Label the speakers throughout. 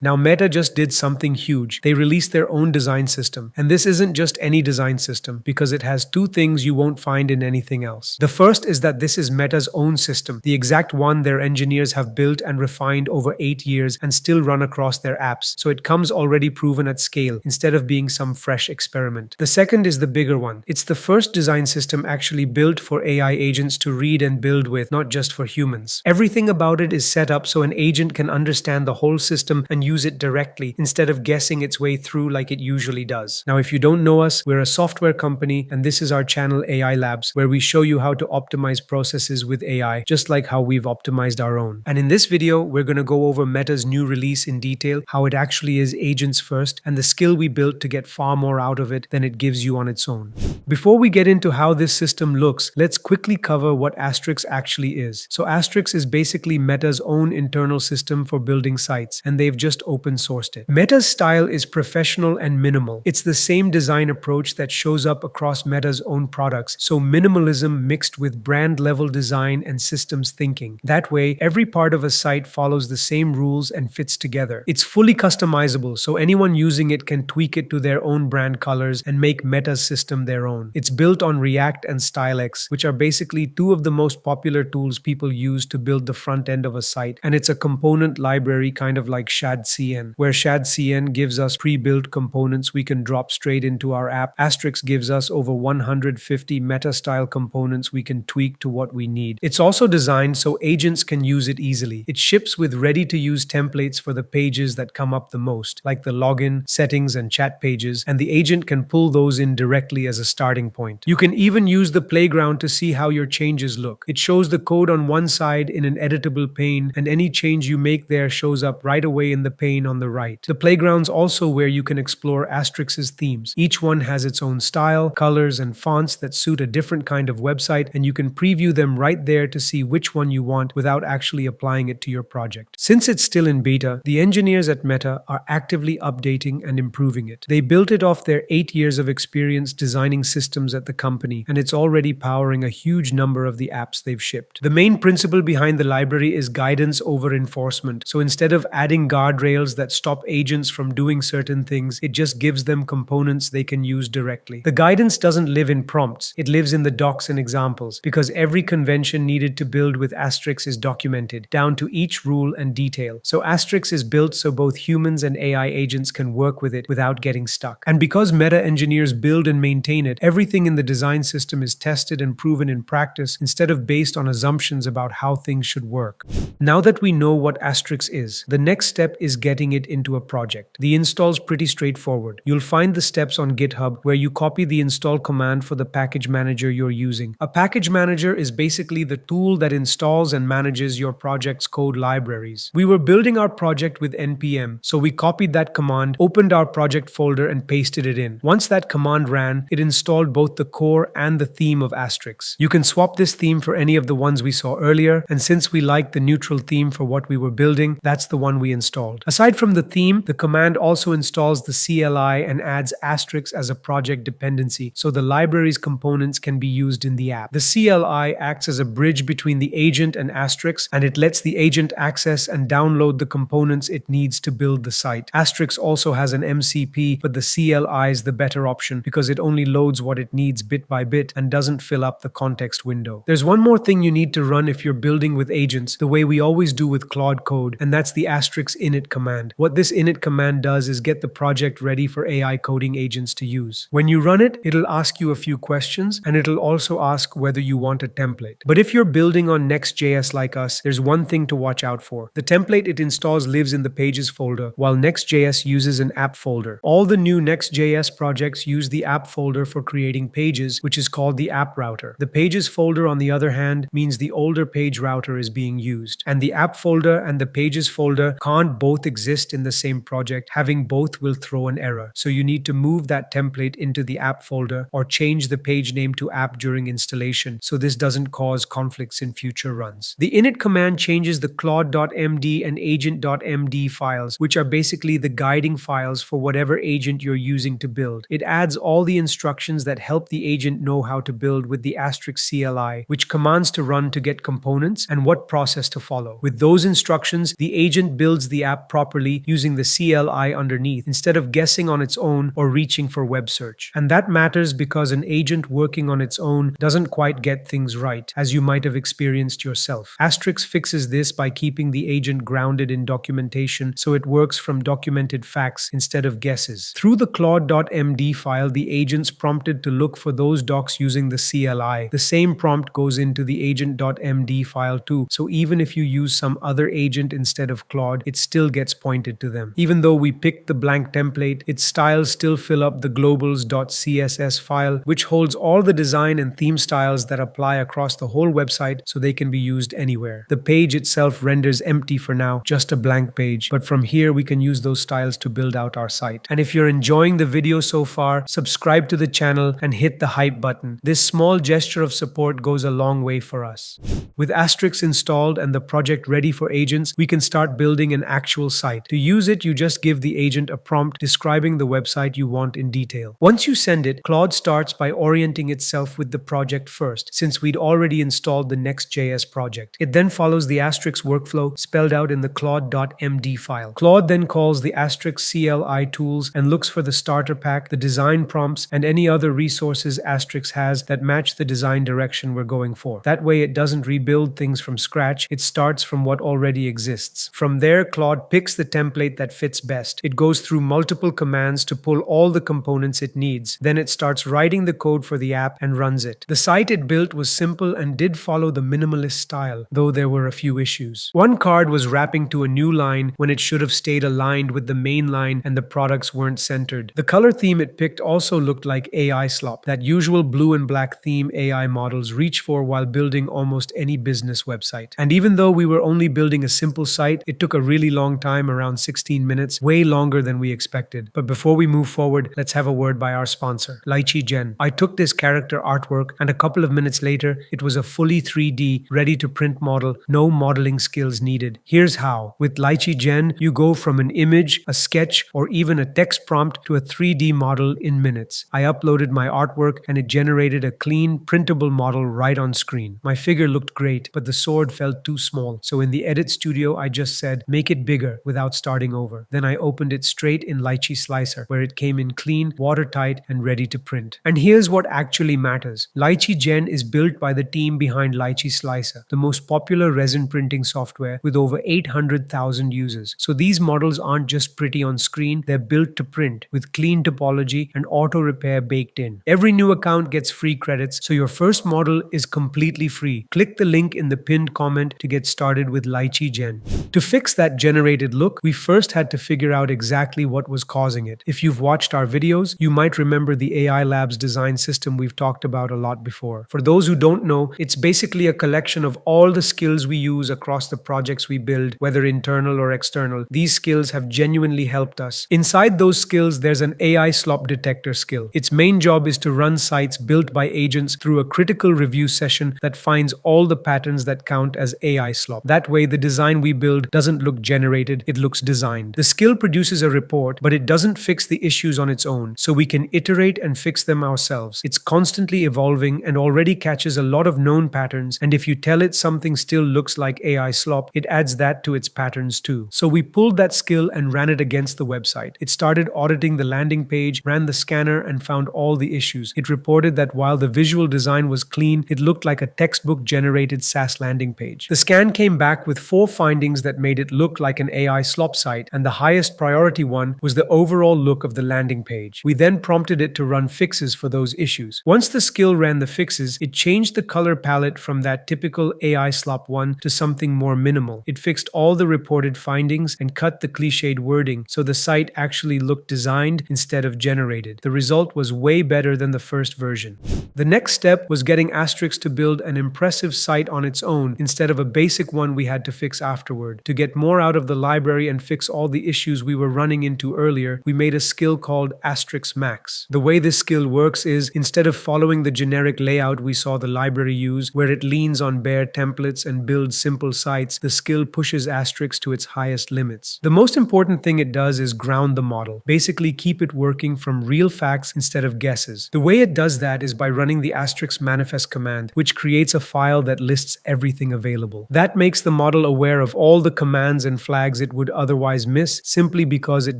Speaker 1: Now, Meta just did something huge. They released their own design system. And this isn't just any design system, because it has two things you won't find in anything else. The first is that this is Meta's own system, the exact one their engineers have built and refined over 8 years and still run across their apps, so it comes already proven at scale instead of being some fresh experiment. The second is the bigger one. It's the first design system actually built for AI agents to read and build with, not just for humans. Everything about it is set up so an agent can understand the whole system and use it directly instead of guessing its way through like it usually does. Now, if you don't know us, we're a software company, and this is our channel AI Labs, where we show you how to optimize processes with AI, just like how we've optimized our own. And in this video, we're going to go over Meta's new release in detail, how it actually is agents first, and the skill we built to get far more out of it than it gives you on its own. Before we get into how this system looks, let's quickly cover what Astryx actually is. So Astryx is basically Meta's own internal system for building sites, and they've just open sourced it. Meta's style is professional and minimal. It's the same design approach that shows up across Meta's own products, so minimalism mixed with brand level design and systems thinking. That way, every part of a site follows the same rules and fits together. It's fully customizable, so anyone using it can tweak it to their own brand colors and make Meta's system their own. It's built on React and StyleX, which are basically two of the most popular tools people use to build the front end of a site, and it's a component library kind of like ShadCN, where ShadCN gives us pre-built components we can drop straight into our app. Astryx gives us over 150 meta-style components we can tweak to what we need. It's also designed so agents can use it easily. It ships with ready-to-use templates for the pages that come up the most, like the login, settings, and chat pages, and the agent can pull those in directly as a starting point. You can even use the playground to see how your changes look. It shows the code on one side in an editable pane, and any change you make there shows up right away in the pane on the right. The playground's also where you can explore Astryx's themes. Each one has its own style, colors, and fonts that suit a different kind of website, and you can preview them right there to see which one you want without actually applying it to your project. Since it's still in beta, the engineers at Meta are actively updating and improving it. They built it off their 8 years of experience designing systems at the company, and it's already powering a huge number of the apps they've shipped. The main principle behind the library is guidance over enforcement. So instead of adding guardrails that stop agents from doing certain things, it just gives them components they can use directly. The guidance doesn't live in prompts, it lives in the docs and examples, because every convention needed to build with Astryx is documented, down to each rule and detail. So Astryx is built so both humans and AI agents can work with it without getting stuck. And because Meta engineers build and maintain it, everything in the design system is tested and proven in practice instead of based on assumptions about how things should work. Now that we know what Astryx is, the next step is getting it into a project. The install's pretty straightforward. You'll find the steps on GitHub where you copy the install command for the package manager you're using. A package manager is basically the tool that installs and manages your project's code libraries. We were building our project with npm, so we copied that command, opened our project folder, and pasted it in. Once that command ran, it installed both the core and the theme of Astryx. You can swap this theme for any of the ones we saw earlier, and since we liked the neutral theme for what we were building, that's the one we installed. Aside from the theme, the command also installs the CLI and adds Astryx as a project dependency, so the library's components can be used in the app. The CLI acts as a bridge between the agent and Astryx, and it lets the agent access and download the components it needs to build the site. Astryx also has an MCP, but the CLI is the better option because it only loads what it needs bit by bit and doesn't fill up the context window. There's one more thing you need to run if you're building with agents, the way we always do with Claude code, and that's the Astryx init command. What this init command does is get the project ready for AI coding agents to use. When you run it, it'll ask you a few questions, and it'll also ask whether you want a template. But if you're building on Next.js like us, there's one thing to watch out for. The template it installs lives in the Pages folder, while Next.js uses an app folder. All the new Next.js projects use the app folder for creating pages, which is called the app router. The Pages folder, on the other hand, means the older page router is being used. And the app folder and the Pages folder can't both exist in the same project. Having both will throw an error. So you need to move that template into the app folder or change the page name to app during installation, so this doesn't cause conflicts in future runs. The init command changes the claude.md and agent.md files, which are basically the guiding files for whatever agent you're using to build. It adds all the instructions that help the agent know how to build with the Astryx CLI, which commands to run to get components and what process to follow. With those instructions, the agent builds the app properly using the CLI underneath instead of guessing on its own or reaching for web search. And that matters because an agent working on its own doesn't quite get things right, as you might have experienced yourself. Astryx fixes this by keeping the agent grounded in documentation so it works from documented facts instead of guesses. Through the Claude.md file, the agent's prompted to look for those docs using the CLI. The same prompt goes into the agent.md file too, so even if you use some other agent instead of Claude, it still gets pointed to them. Even though we picked the blank template, its styles still fill up the globals.css file, which holds all the design and theme styles that apply across the whole website so they can be used anywhere. The page itself renders empty for now, just a blank page, but from here we can use those styles to build out our site. And if you're enjoying the video so far, subscribe to the channel and hit the hype button. This small gesture of support goes a long way for us. With Astryx installed and the project ready for agents, we can start building an actual site. To use it, you just give the agent a prompt describing the website you want in detail. Once you send it, Claude starts by orienting itself with the project first, since we'd already installed the Next.js project. It then follows the Astryx workflow spelled out in the Claude.md file. Claude then calls the Astryx CLI tools and looks for the starter pack, the design prompts, and any other resources Astryx has that match the design direction we're going for. That way it doesn't rebuild things from scratch, it starts from what already exists. From there, Claude picks the template that fits best. It goes through multiple commands to pull all the components it needs. Then it starts writing the code for the app and runs it. The site it built was simple and did follow the minimalist style, though there were a few issues. One card was wrapping to a new line when it should have stayed aligned with the main line and the products weren't centered. The color theme it picked also looked like AI slop, that usual blue and black theme AI models reach for while building almost any business website. And even though we were only building a simple site, it took a really long time, around 16 minutes, way longer than we expected. But before we move forward, let's have a word by our sponsor, Lychee Gen. I took this character artwork and a couple of minutes later, it was a fully 3D, ready to print model, no modeling skills needed. Here's how. With Lychee Gen, you go from an image, a sketch, or even a text prompt to a 3D model in minutes. I uploaded my artwork and it generated a clean, printable model right on screen. My figure looked great, but the sword felt too small. So in the edit studio, I just said, make it bigger without starting over. Then I opened it straight in Lychee Slicer, where it came in clean, watertight, and ready to print. And here's what actually matters. Lychee Gen is built by the team behind Lychee Slicer, the most popular resin printing software with over 800,000 users. So these models aren't just pretty on screen, they're built to print with clean topology and auto repair baked in. Every new account gets free credits, so your first model is completely free. Click the link in the pinned comment to get started with Lychee Gen. To fix that generated look, we first had to figure out exactly what was causing it. If you've watched our videos, you might remember the AI Labs design system we've talked about a lot before. For those who don't know, it's basically a collection of all the skills we use across the projects we build, whether internal or external. These skills have genuinely helped us. Inside those skills, there's an AI slop detector skill. Its main job is to run sites built by agents through a critical review session that finds all the patterns that count as AI slop. That way, the design we build doesn't look generated, it looks designed. The skill produces a report, but it doesn't fix the issues on its own, so we can iterate and fix them ourselves. It's constantly evolving and already catches a lot of known patterns, and if you tell it something still looks like AI slop, it adds that to its patterns too. So we pulled that skill and ran it against the website. It started auditing the landing page, ran the scanner, and found all the issues. It reported that while the visual design was clean, it looked like a textbook-generated SaaS landing page. The scan came back with 4 findings that made it look like an AI slop site, and the highest priority one was the overall look of the landing page. We then prompted it to run fixes for those issues. Once the skill ran the fixes, it changed the color palette from that typical AI slop one to something more minimal. It fixed all the reported findings and cut the cliched wording so the site actually looked designed instead of generated. The result was way better than the first version. The next step was getting Astryx to build an impressive site on its own instead of a basic one we had to fix afterward. To get more out of the library and fix all the issues we were running into earlier, we made a skill called Astryx Max. The way this skill works is, instead of following the generic layout we saw the library use, where it leans on bare templates and builds simple sites, the skill pushes Astryx to its highest limits. The most important thing it does is ground the model, basically keep it working from real facts instead of guesses. The way it does that is by running the Astryx manifest command, which creates a file that lists everything available. That makes the model aware of all the commands and flags flags it would otherwise miss simply because it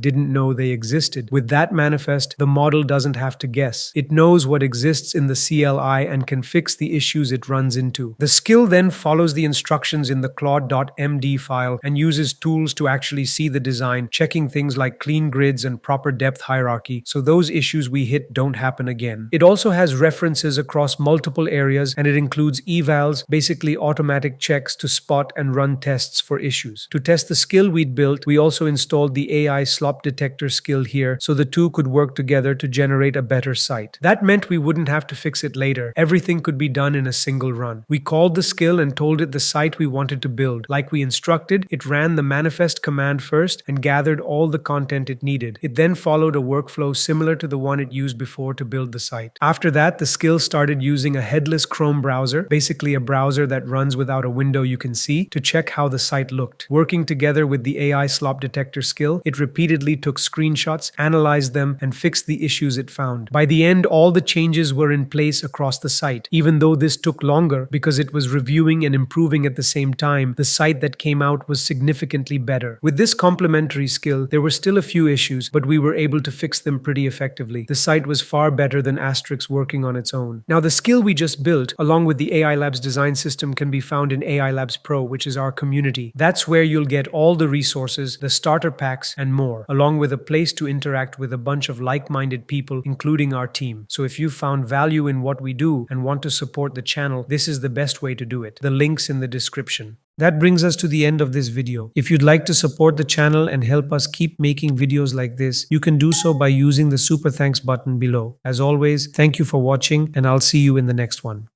Speaker 1: didn't know they existed. With that manifest, the model doesn't have to guess. It knows what exists in the CLI and can fix the issues it runs into. The skill then follows the instructions in the Claude.md file and uses tools to actually see the design, checking things like clean grids and proper depth hierarchy, so those issues we hit don't happen again. It also has references across multiple areas, and it includes evals, basically automatic checks to spot and run tests for issues. To test the skill we'd built, we also installed the AI slop detector skill here, so the two could work together to generate a better site. That meant we wouldn't have to fix it later. Everything could be done in a single run. We called the skill and told it the site we wanted to build. Like we instructed, it ran the manifest command first and gathered all the content it needed. It then followed a workflow similar to the one it used before to build the site. After that, the skill started using a headless Chrome browser, basically a browser that runs without a window you can see, to check how the site looked. Working together with the AI slop detector skill, it repeatedly took screenshots, analyzed them, and fixed the issues it found. By the end, all the changes were in place across the site. Even though this took longer because it was reviewing and improving at the same time, the site that came out was significantly better. With this complementary skill, there were still a few issues, but we were able to fix them pretty effectively. The site was far better than Astryx working on its own. Now, the skill we just built, along with the AI Labs design system, can be found in AI Labs Pro, which is our community. That's where you'll get all the resources, the starter packs, and more, along with a place to interact with a bunch of like-minded people, including our team. So if you found value in what we do and want to support the channel, this is the best way to do it. The link's in the description. That brings us to the end of this video. If you'd like to support the channel and help us keep making videos like this, you can do so by using the super thanks button below. As always, thank you for watching, and I'll see you in the next one.